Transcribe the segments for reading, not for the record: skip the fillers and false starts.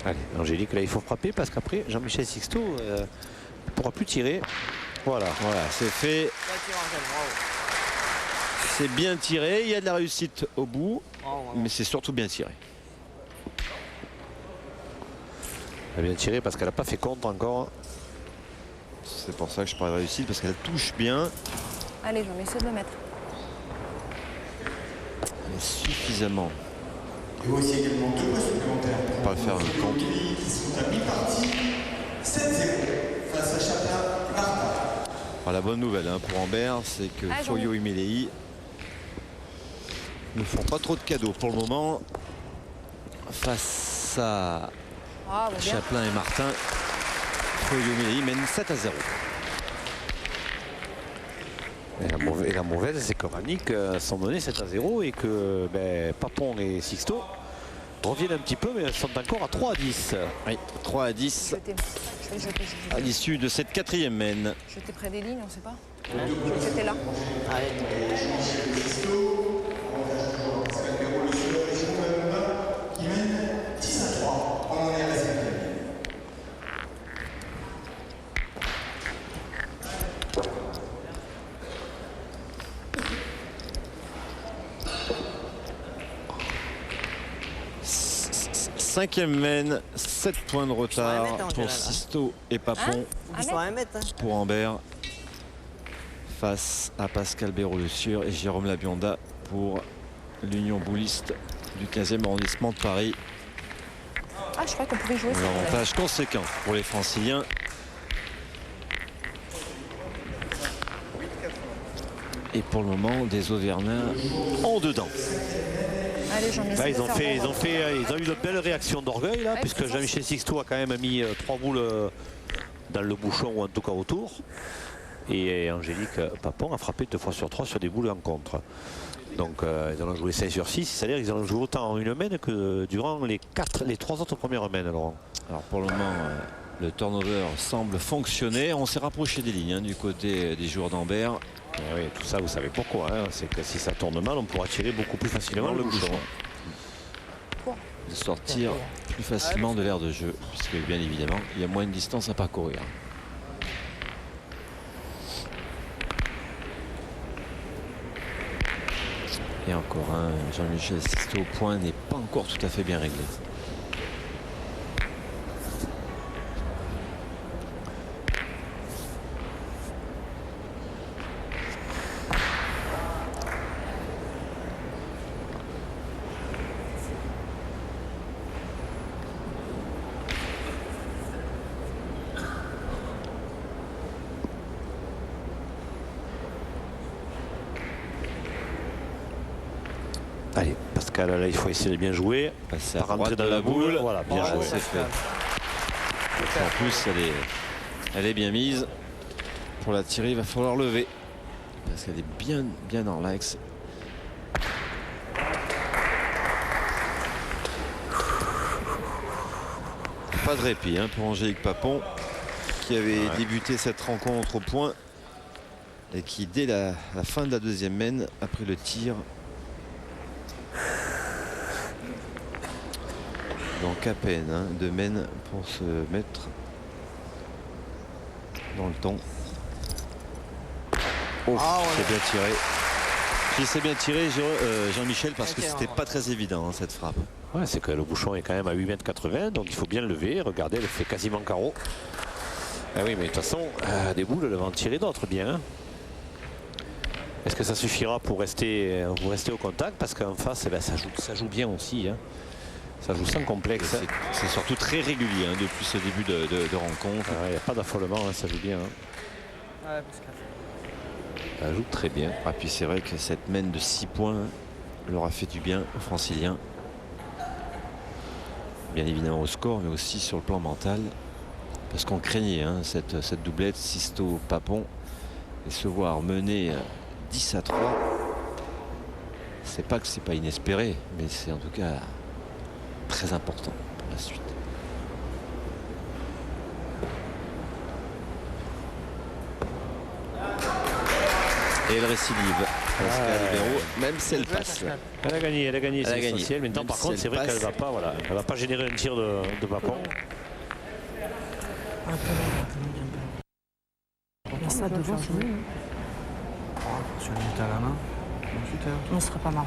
Allez, Angélique, là il faut frapper parce qu'après Jean-Michel Sixto ne pourra plus tirer. Voilà, c'est fait. C'est bien tiré, il y a de la réussite au bout, mais c'est surtout bien tiré. Elle a bien tiré parce qu'elle n'a pas fait contre encore. C'est pour ça que je parle de réussite, parce qu'elle touche bien. Allez, je vais essayer de le mettre. Mais suffisamment. Et voici également 2 points supplémentaires pour pas le faire un contre. Qui sont à mi-partie. 7-0 face à Chaplin-Martin. Alors, la bonne nouvelle pour Ambert, c'est que Foyo et Milei ne font pas trop de cadeaux pour le moment. Face à Chaplin et Martin, Foyo et Milei mènent 7-0. Et la mauvaise, c'est que Rannick sont donnés 7-0 et que Papon et Sixto reviennent un petit peu, mais sont encore à 3-10. Oui, 3-10 à l'issue de cette 4e mène. J'étais près des lignes, on ne sait pas. J'étais là. Qui mène 10-3. On en est à la 5e. Cinquième mène, 7 points de retard pour Sisto et Papon. Pour Ambert face à Pascal Béraud-Le-Sieur et Jérôme Labionda pour l'Union Bouliste du 15e arrondissement de Paris. Ah, je crois qu'on pouvait jouer. Un avantage conséquent pour les Franciliens. Et pour le moment, des Auvergnats en dedans. Allez, Là, ils ont eu de belles réactions d'orgueil là, puisque Jean-Michel Sixto a quand même mis 3 boules dans le bouchon ou en tout cas autour. Et Angélique Papon a frappé 2 fois sur 3 sur des boules en contre. Donc ils en ont joué 5 sur 6, c'est-à-dire qu'ils en ont joué autant en une mène que durant les 3 autres premières mènes. Alors pour le moment, le turnover semble fonctionner. On s'est rapproché des lignes du côté des joueurs d'Ambert. Oui, tout ça, vous savez pourquoi. C'est que si ça tourne mal, on pourra tirer beaucoup plus facilement le bouchon. De sortir plus facilement de l'aire de jeu, puisque bien évidemment, il y a moins de distance à parcourir. Et encore Jean-Michel Sixto au point n'est pas encore tout à fait bien réglé. Allez, Pascal, là, il faut essayer de bien jouer. Passer à rentrer dans la boule. Voilà, bien joué. C'est fait. En plus, elle est bien mise. Pour la tirer, il va falloir lever. Parce qu'elle est bien dans l'axe. Pas de répit pour Angélique Papon, qui avait débuté cette rencontre au point. Et qui, dès la fin de la 2e mène, après le tir, donc à peine 2 mènes pour se mettre dans le ton. C'est bien tiré. Puis c'est bien tiré, Jean-Michel, parce que c'était pas très évident cette frappe. Ouais, c'est que le bouchon est quand même à 8,80 m, donc il faut bien le lever. Regardez, elle fait quasiment carreau. Ah oui, mais de toute façon, des boules, elles vont en tirer d'autres bien. Est-ce que ça suffira pour rester au contact? Parce qu'en face, ça joue bien aussi. Ça joue sans complexe. C'est surtout très régulier depuis ce début de rencontre. Il n'y a pas d'affolement, ça joue bien. Ça joue très bien. Ah, puis c'est vrai que cette mène de 6 points leur a fait du bien aux Franciliens. Bien évidemment au score, mais aussi sur le plan mental. Parce qu'on craignait cette doublette Sisto-Papon. Et se voir mener 10-3, c'est pas que c'est pas inespéré, mais c'est en tout cas très important pour la suite. Et elle récidive. Pascal Béraud, même si elle passe. Elle a gagné, c'est essentiel. Maintenant, Même par si contre, elle c'est vrai qu'elle passe. va pas, voilà, elle va pas générer un tir de Papon. Ça devant, c'est mieux. Je vais le mettre à la main. Ensuite, On serait pas marrant.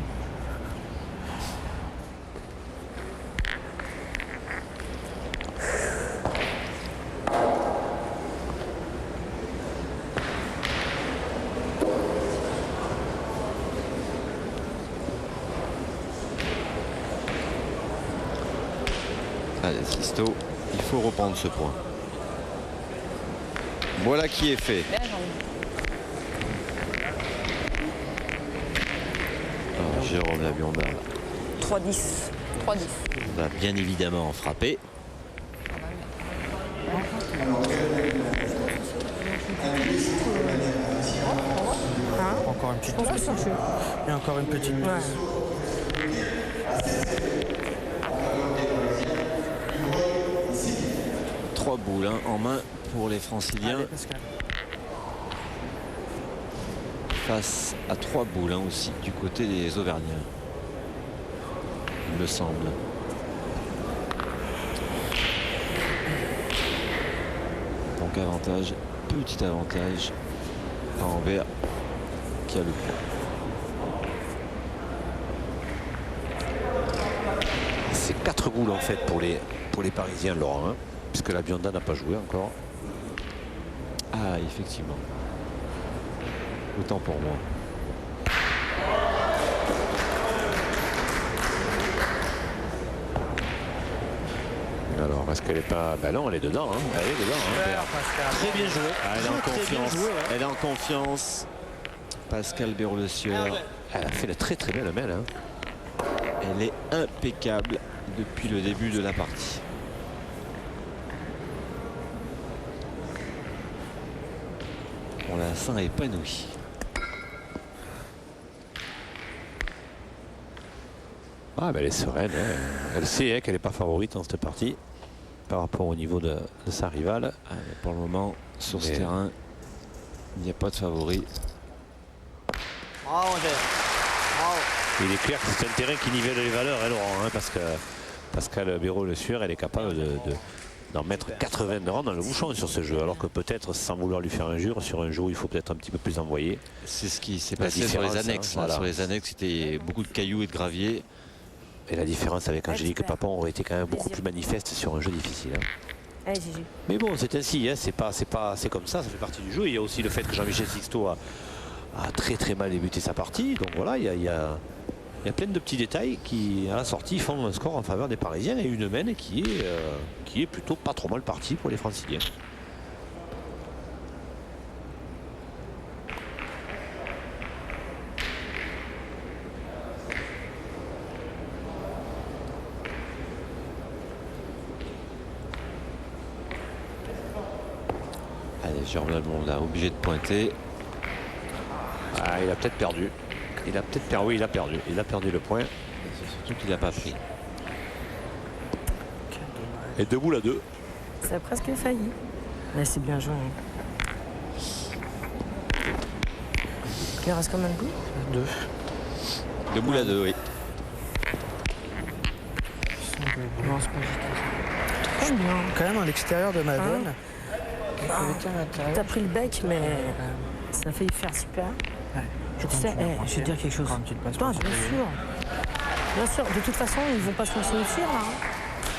Allez, Sisto, il faut reprendre ce point. Voilà qui est fait. Bien, Jean-Louis. Alors, Jérôme Labionda 3-10. 3-10. va bien évidemment frapper. encore une petite Je pense que c'est un jeu. Et encore une petite Ouais. passe. 3 boules hein, en main pour les Franciliens. Allez, Pascal. Face à 3 boules hein, aussi du côté des Auvergnats. Il me semble. Donc avantage, petit avantage à Anvers qui a le point. C'est 4 boules en fait pour les Parisiens, Laurent, hein, puisque la Bionda n'a pas joué encore. Ah, effectivement. Autant pour moi. Alors, est-ce qu'elle est pas... Ben non, elle est dedans. Hein. Elle est dedans. Hein. Super, Pascal. Très bien joué. Ah, elle est en Très bien confiance. joué, ouais. Elle est en confiance. Pascal Béraud-le-Sieur. Elle a fait la très très belle mêle. Hein. Elle est impeccable depuis le début de la partie. On la sent épanouie. Ah, ben elle est sereine. Hein. Elle sait hein, qu'elle n'est pas favorite dans cette partie par rapport au niveau de sa rivale. Ah, mais pour le moment, sur ce Mais- terrain, il n'y a pas de favori. Bravo, Jeff. Bravo. Il est clair que c'est un terrain qui nivelle les valeurs, hein, Laurent, hein, parce que Pascal Béraud-le-Sieur, elle est capable d'en mettre 80 de rang dans le bouchon sur ce jeu, alors que peut-être, sans vouloir lui faire injure, sur un jeu où il faut peut-être un petit peu plus envoyer. C'est ce qui s'est La passé sur les différence, annexes. hein, voilà. Sur les annexes, c'était beaucoup de cailloux et de gravier. Et la différence avec Angélique super. Papon aurait été quand même beaucoup plus manifeste sur un jeu difficile. Hein. Allez, Gigi. Mais bon, c'est ainsi, hein, c'est comme ça fait partie du jeu. Il y a aussi le fait que Jean-Michel Sixto a très très mal débuté sa partie. Donc voilà, il y a plein de petits détails qui, à la sortie, font un score en faveur des Parisiens et une mène qui est plutôt pas trop mal partie pour les Franciliens. Allez, Jérôme Labionda obligé de pointer. Ah, il a peut-être perdu. Il a peut-être perdu. Oui, il a perdu. Il a perdu le point. C'est surtout qu'il n'a pas pris. Et debout à 2. Ça a presque failli. Mais c'est bien joué. hein. Il reste combien de boules 2. 2 boules à 2, oui. Non, c'est pas juste. Très bien. Quand même à l'extérieur de Madone. Hein Il était à l'intérieur. T'as pris le bec, mais ça a failli faire super. Ouais. Et tu sais, je vais te dire quelque chose. Encore une petite passe Toi, pour bien Sophie. sûr. Bien sûr. De toute façon, ils vont pas se lancer au tir, là. hein.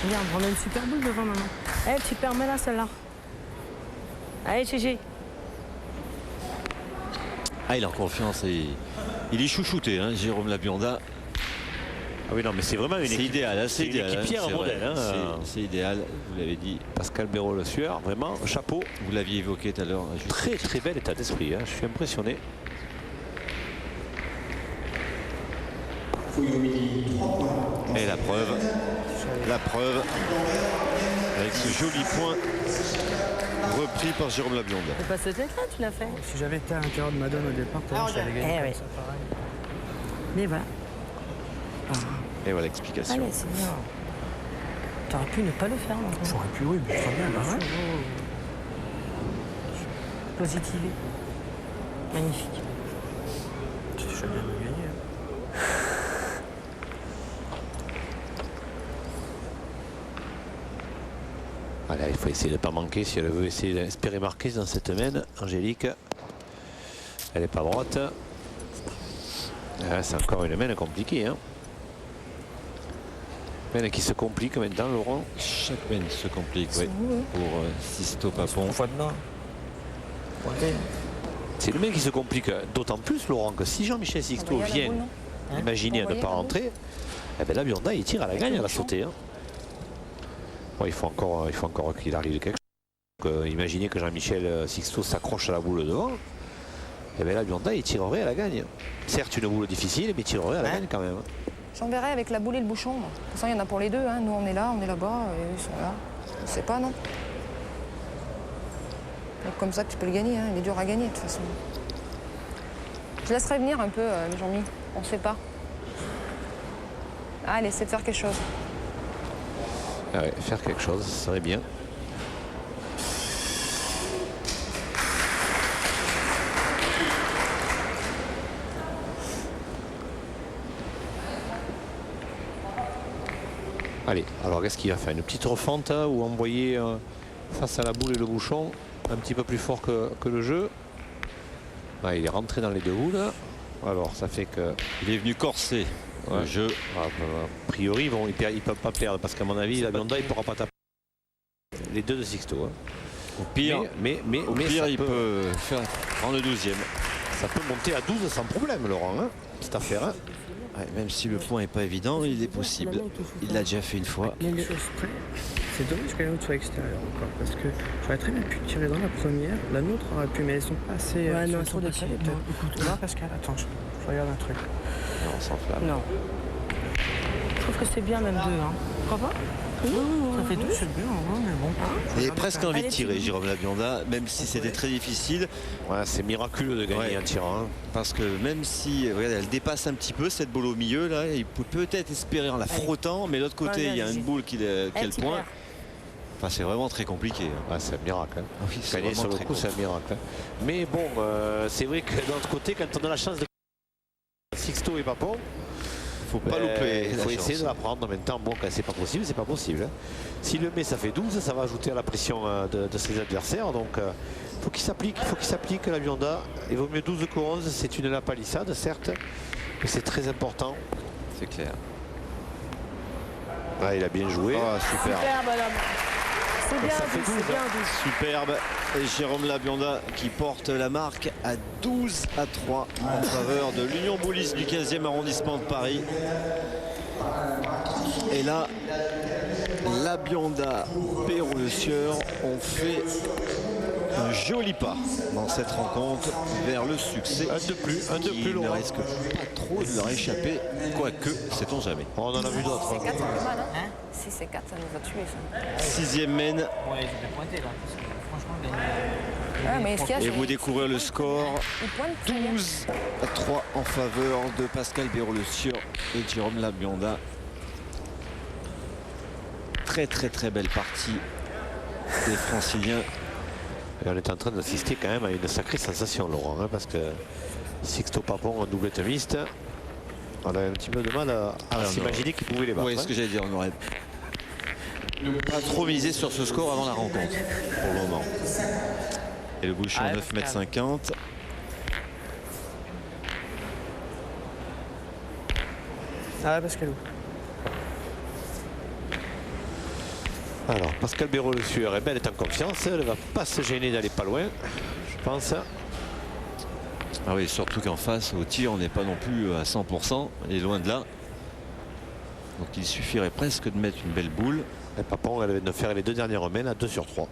Regarde, on a une super boule devant maintenant. Eh, tu permets là, celle-là. Allez, Gigi. Ah, il est en confiance et il est chouchouté, hein, Jérôme Labionda. Ah oui, non, mais c'est vraiment une C'est équipe. idéal, hein, c'est une idéal, équipière hein, c'est modèle. vrai. Hein. C'est idéal, vous l'avez dit. Pascal Béraud-le-Sieur, vraiment, chapeau. Vous l'aviez évoqué tout à l'heure. juste- Très très bel état d'esprit. Hein. Je suis impressionné. Et la preuve, avec ce joli point repris par Jérôme Labionda. C'est pas ce tête-là, tu l'as fait. Si j'avais été à l'intérieur de Madone au départ, peut-être que j'allais gagner Eh comme oui. ça, pareil. Mais voilà. Et voilà l'explication. Allez, c'est bien. T'aurais pu ne pas le faire, maintenant. J'aurais pu, oui, mais très bien, bien sûr. Positiver. Magnifique. cherche bien de gagner. Voilà, il faut essayer de ne pas manquer si elle veut essayer d'espérer marquer dans cette main. Angélique, elle n'est pas droite. Ah, c'est encore une main compliquée. Hein. Main qui se complique maintenant, Laurent. Chaque main se complique, oui, pour Sixto Papon. On voit dedans. Ouais. C'est le main qui se complique d'autant plus, Laurent, que si Jean-Michel Sixto vient imaginer à ne pas rentrer, eh bien là, Bionda, il tire à la gagne, elle a sauté. Hein. Bon, il faut encore qu'il arrive quelque chose. Imaginez que Jean-Michel Sixto s'accroche à la boule devant. Et bien là, Bionda, il tirerait à la gagne. Certes, une boule difficile, mais il tirerait à la gagne quand même. J'enverrai avec la boule et le bouchon. De toute façon, il y en a pour les deux. Hein. Nous, on est là, on est là-bas, et ils sont là. Je sais pas, non. Donc, comme ça que tu peux le gagner. Hein. Il est dur à gagner, de toute façon. Je laisserai venir un peu, Jean-Mi. On ne sait pas. Allez, essaie de faire quelque chose. Ah ouais, faire quelque chose, ça serait bien. Allez, alors qu'est-ce qu'il va faire? Une petite refente hein, ou envoyer face à la boule et le bouchon un petit peu plus fort que le jeu. Ah, il est rentré dans les deux boules. Alors ça fait que... Il est venu corser le jeu. A priori, ils ne peuvent pas perdre parce qu'à mon avis, la Bionda, il ne pourra pas taper les deux de Sixto. Hein. Au pire, mais il peut faire prendre le 12e. Ça peut monter à 12 sans problème, Laurent, hein, cette affaire. Hein. Ouais, même si le point n'est pas évident, il est possible. Il l'a déjà fait une fois. Il y a une chose près. C'est dommage que la nôtre soit extérieure encore. Parce que j'aurais très bien pu tirer dans la première. La nôtre aurait pu, mais elles sont pas assez. Ouais, non, trop trop décalées. Écoute, là, Pascal, attends, je regarde un truc. Non, sans flamme. Non. Je trouve que c'est bien même deux. Hein. Tu crois pas? Ça fait 12, c'est bien, hein, mais bon. Il a presque envie de tirer, Jérôme Labionda, même si c'était très difficile. Ouais, c'est miraculeux de gagner un tirant. Hein. Parce que même si regarde, elle dépasse un petit peu cette boule au milieu, là, il peut peut-être espérer en la frottant, mais de l'autre côté, il y a une boule qui a le point. Enfin, c'est vraiment très compliqué. Ouais, c'est un miracle. Hein. Oui, Gagner sur le coup, c'est un miracle. Hein. Mais bon, c'est vrai que de l'autre côté, quand on a la chance de Sixto et Papon, faut pas louper. Il faut essayer de la prendre en même temps. Bon, quand c'est pas possible, c'est pas possible. Hein. S'il le met, ça fait 12, ça va ajouter à la pression de ses adversaires. Donc, il faut qu'il s'applique la Bionda. Il vaut mieux 12 que 11. C'est une la palissade, certes, mais c'est très important. C'est clair. Ouais, il a bien joué. Oh, super. Super, madame. C'est bien, ça fait 12, c'est bien. Superbe. Et Jérôme Labionda qui porte la marque à 12-3 en faveur de l'Union Boulis du 15e arrondissement de Paris. Et là, Labionda, Perrault Le Sieur ont fait un joli pas dans cette rencontre vers le succès. Un de plus, Il ne Laurent. risque pas trop de leur échapper, quoique, sait-on jamais. On en a vu d'autres. C'est 4, ça fait mal. Hein. Si c'est 4, ça nous a tués. Ça. 6e mène. Ouais, je vais pointer là. Parce que, franchement, Ah, mais ce qu'il y a, Et c'est- vous découvrez le score. il pointe, ça y est. 12-3 en faveur de Pascal Perrault Le Sieur et Jérôme Labionda. Très très très belle partie des Franciliens. Et on est en train d'assister quand même à une sacrée sensation, Laurent, hein, parce que Sixto Papon en doublette mixte, on a un petit peu de mal à s'imaginer qu'il pouvait les battre. Oui, ce que j'allais dire, on aurait pas trop misé sur ce score avant la rencontre pour le moment. Et le bouchon 9,50 m. Ah, Pascal. Alors, Pascal Perrault Le Sieur, elle est en confiance, elle ne va pas se gêner d'aller pas loin, je pense. Ah oui, surtout qu'en face, au tir, on n'est pas non plus à 100%, elle est loin de là. Donc il suffirait presque de mettre une belle boule. Et Papon, elle vient de faire les deux dernières mains à 2/3.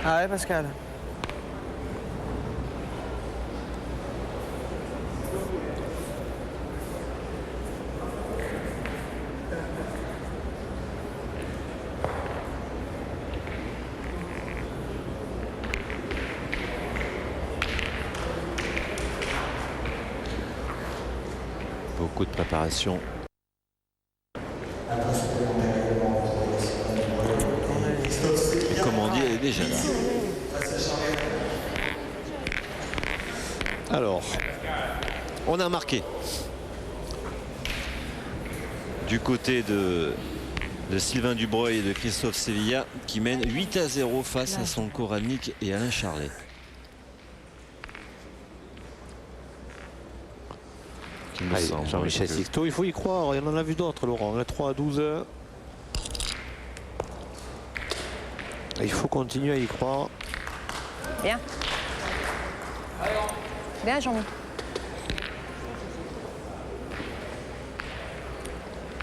Ah ouais, Pascal. beaucoup de préparation. Et comme on dit, elle est déjà là. Alors, on a marqué du côté de Sylvain Dubreuil et de Christophe Sevilla qui mène 8-0 face à son Koralnik et Alain Charlet. Jean-Michel Sixto, il faut y croire. Il y en a vu d'autres, Laurent. 3-12. Il faut continuer à y croire. Bien. Bien, Jean-Mi.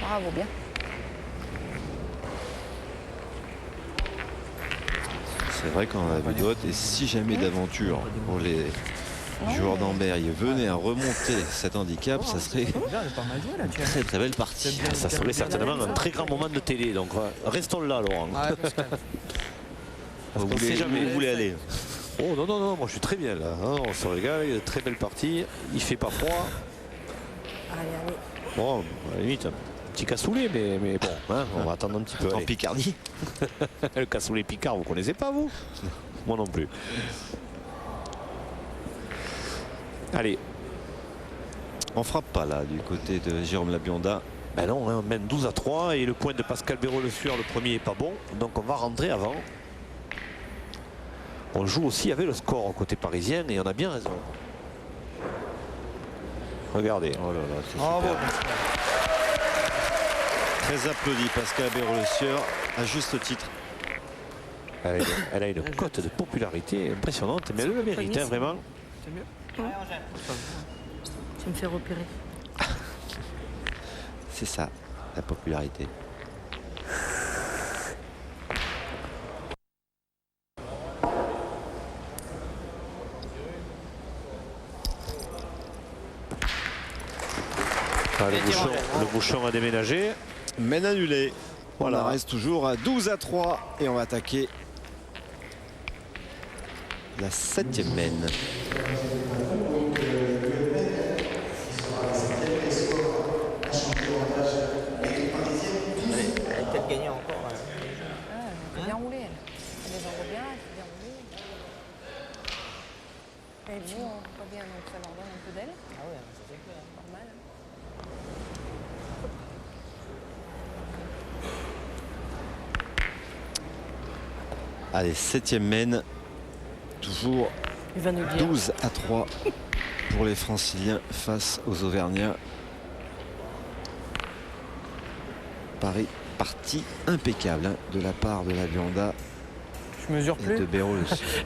Bravo, bien. C'est vrai qu'on a vu d'autres. Et si jamais d'aventure pour les joueurs d'Ambert venaient à remonter cet handicap, ça serait une très très belle partie. Ça serait certainement un très grand moment de télé. Donc restons là, Laurent. Vous voulez aller? Oh non, non, non, moi je suis très bien là. Hein, on se régale, il y a de très belle partie. Il fait pas froid. Allez, allez. Bon, à la limite, un petit cassoulet, mais bon, hein, on va attendre un petit peu. En Allez. Picardie. Le cassoulet Picard, vous connaissez pas, vous? Moi non plus. Allez. On frappe pas là du côté de Jérôme Labionda. Ben non, hein, on mène 12-3 et le point de Pascal Béraud-Le-Sueur, le premier est pas bon. Donc on va rentrer avant. On joue aussi avec le score au côté parisien et on a bien raison. Regardez. Oh là là, c'est super. Très applaudi Pascal Béraud-Le-Sueur, à juste titre. Elle a une cote de popularité impressionnante, mais elle le mérite, hein, vraiment. C'est mieux. Tu me fais repérer. C'est ça, la popularité. Ah, le bouchon a déménagé. Mène annulée. Voilà. On en reste toujours à 12-3 et on va attaquer la 7e mène. Elle a peut-être gagné encore. Elle a bien roulé, elle. Elle les envoie bien, elle fait bien rouler. Et nous, on voit bien, donc ça leur donne un peu d'aile. Ah ouais, ça c'est clair. Normal. Allez, 7e mène. Toujours Il va nous dire. 12-3 pour les Franciliens face aux Auvergnats. Paris parti impeccable hein, de la part de la Labionda Je mesure et plus. de Béraud-Le-Sueur.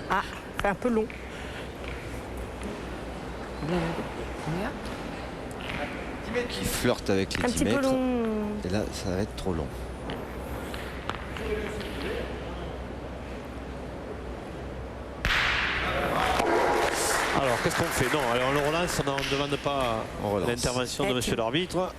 Ah, c'est un peu long. Bien. Qui flirte avec les Un 10 petit peu mètres. long. Et là, ça va être trop long. Alors, qu'est-ce qu'on fait? Non, alors on le relance, on ne demande pas On relance. l'intervention de monsieur l'arbitre.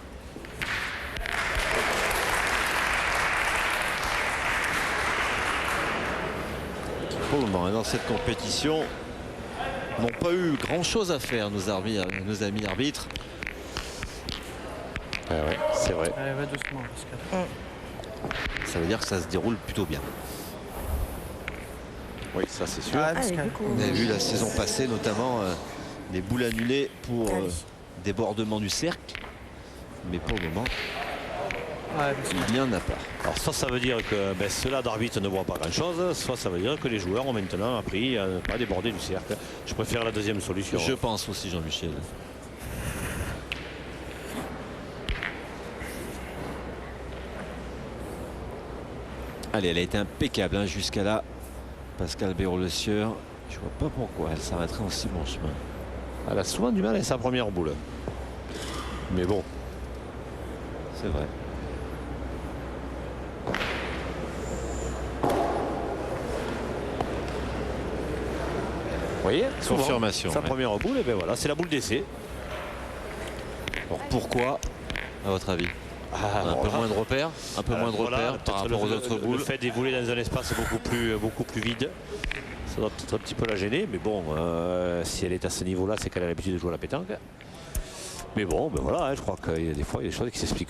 Pour le moment, dans cette compétition, n'ont pas eu grand-chose à faire, nos amis arbitres. Ouais, c'est vrai. Allez, va doucement, Pascal. Ça veut dire que ça se déroule plutôt bien. Oui, ça c'est sûr. Ah, Allez, Pascal. du coup. On a vu la saison passée, notamment des boules annulées pour Allez. débordement du cercle. Mais pour le moment, Ouais, Pascal. il n'y en a pas. Alors soit ça veut dire que ceux-là d'arbitre ne voient pas grand-chose, soit ça veut dire que les joueurs ont maintenant appris à ne pas déborder du cercle. Je préfère la deuxième solution. Je pense aussi, Jean-Michel. Allez, elle a été impeccable hein, jusqu'à là. Pascal Béraud-Le-Sueur. Je vois pas pourquoi elle s'arrêterait en si bon chemin. Elle a souvent du mal avec sa première boule. Mais bon. C'est vrai. Vous voyez, souvent, Confirmation, sa ouais. première boule, et ben voilà, c'est la boule d'essai. Alors pourquoi, à votre avis? Un peu moins de repères, un peu moins de repères par rapport aux autres boules. Le fait d'évoluer dans un espace beaucoup plus vide, ça doit peut-être un petit peu la gêner, mais bon, si elle est à ce niveau-là, c'est qu'elle a l'habitude de jouer à la pétanque. Mais bon, ben voilà, hein, je crois qu'il y a des fois, il y a des choses qui s'expliquent.